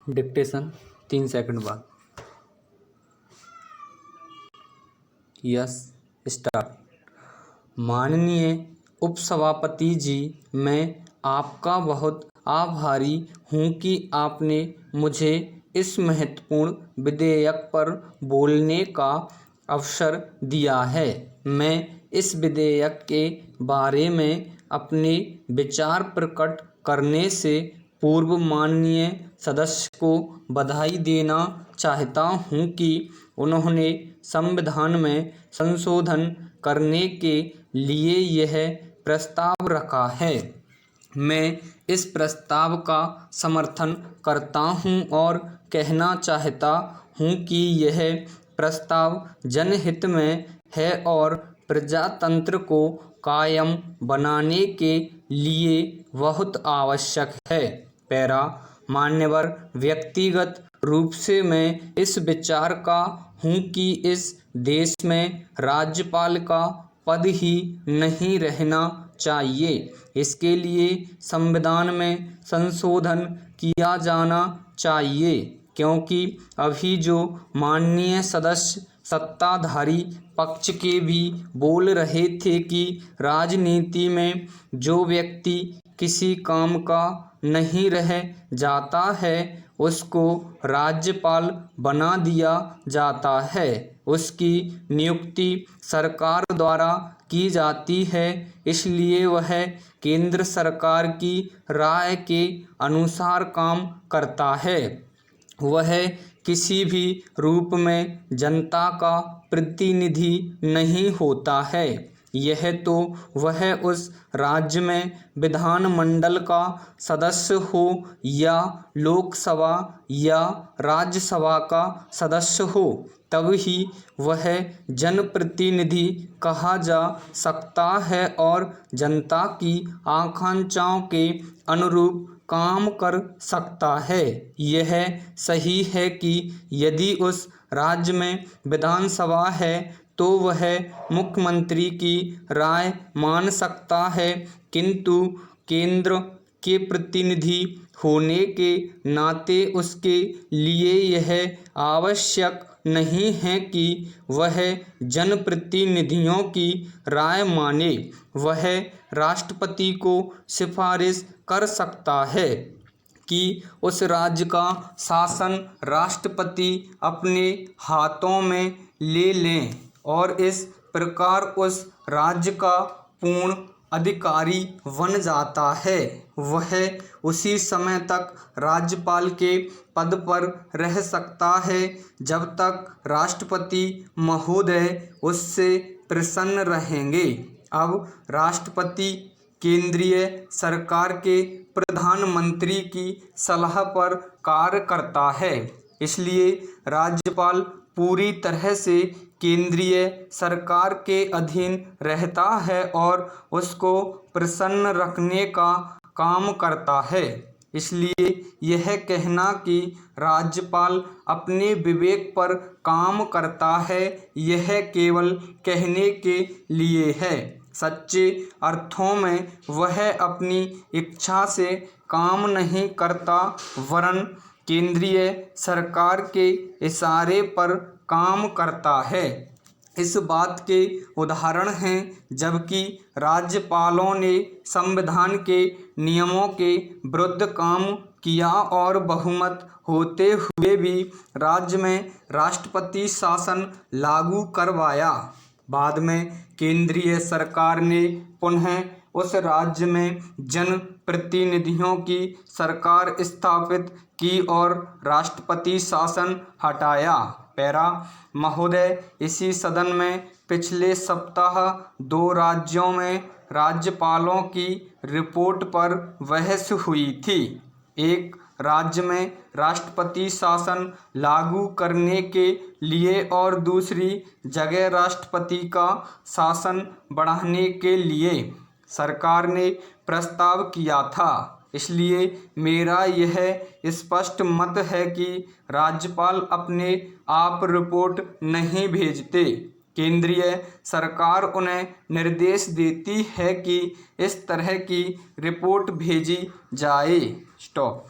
Dictation 3 second बाद। Yes, start. माननीय उपसभापति जी, मैं आपका बहुत आभारी हूं कि आपने मुझे इस महत्वपूर्ण विधेयक पर बोलने का अवसर दिया है। मैं इस विधेयक के बारे में अपने विचार प्रकट करने से पूर्व माननीय सदस्य को बधाई देना चाहता हूं कि उन्होंने संविधान में संशोधन करने के लिए यह प्रस्ताव रखा है। मैं इस प्रस्ताव का समर्थन करता हूं और कहना चाहता हूं कि यह प्रस्ताव जनहित में है और प्रजातंत्र को कायम बनाने के लिए बहुत आवश्यक है। पैरा। मान्यवर, व्यक्तिगत रूप से मैं इस विचार का हूं कि इस देश में राज्यपाल का पद ही नहीं रहना चाहिए। इसके लिए संविधान में संशोधन किया जाना चाहिए, क्योंकि अभी जो माननीय सदस्य सत्ताधारी पक्ष के भी बोल रहे थे कि राजनीति में जो व्यक्ति किसी काम का नहीं रह जाता है उसको राज्यपाल बना दिया जाता है। उसकी नियुक्ति सरकार द्वारा की जाती है, इसलिए वह केंद्र सरकार की राय के अनुसार काम करता है। वह किसी भी रूप में जनता का प्रतिनिधि नहीं होता है। यह तो वह उस राज्य में विधानमंडल का सदस्य हो या लोकसभा या राज्यसभा का सदस्य हो, तब ही वह जनप्रतिनिधि कहा जा सकता है और जनता की आकांक्षाओं के अनुरूप काम कर सकता है। यह सही है कि यदि उस राज्य में विधानसभा है तो वह मुख्यमंत्री की राय मान सकता है, किंतु केंद्र के प्रतिनिधि होने के नाते उसके लिए यह आवश्यक नहीं है कि वह जनप्रतिनिधियों की राय माने। वह राष्ट्रपति को सिफारिश कर सकता है कि उस राज्य का शासन राष्ट्रपति अपने हाथों में ले लें और इस प्रकार उस राज्य का पूर्ण अधिकारी बन जाता है। वह उसी समय तक राज्यपाल के पद पर रह सकता है जब तक राष्ट्रपति महोदय उससे प्रसन्न रहेंगे। अब राष्ट्रपति केंद्रीय सरकार के प्रधानमंत्री की सलाह पर कार्य करता है, इसलिए राज्यपाल पूरी तरह से केंद्रीय सरकार के अधीन रहता है और उसको प्रसन्न रखने का काम करता है। इसलिए यह कहना कि राज्यपाल अपने विवेक पर काम करता है, यह केवल कहने के लिए है। सच्चे अर्थों में वह अपनी इच्छा से काम नहीं करता, वरन केंद्रीय सरकार के इशारे पर काम करता है। इस बात के उदाहरण हैं जबकि राज्यपालों ने संविधान के नियमों के विरुद्ध काम किया और बहुमत होते हुए भी राज्य में राष्ट्रपति शासन लागू करवाया। बाद में केंद्रीय सरकार ने पुनः उस राज्य में जनप्रतिनिधियों की सरकार स्थापित की और राष्ट्रपति शासन हटाया। पैरा। महोदय, इसी सदन में पिछले सप्ताह 2 राज्यों में राज्यपालों की रिपोर्ट पर बहस हुई थी। एक राज्य में राष्ट्रपति शासन लागू करने के लिए और दूसरी जगह राष्ट्रपति का शासन बढ़ाने के लिए सरकार ने प्रस्ताव किया था। इसलिए मेरा यह स्पष्ट मत है कि राज्यपाल अपने आप रिपोर्ट नहीं भेजते। केंद्रीय सरकार उन्हें निर्देश देती है कि इस तरह की रिपोर्ट भेजी जाए। स्टॉप।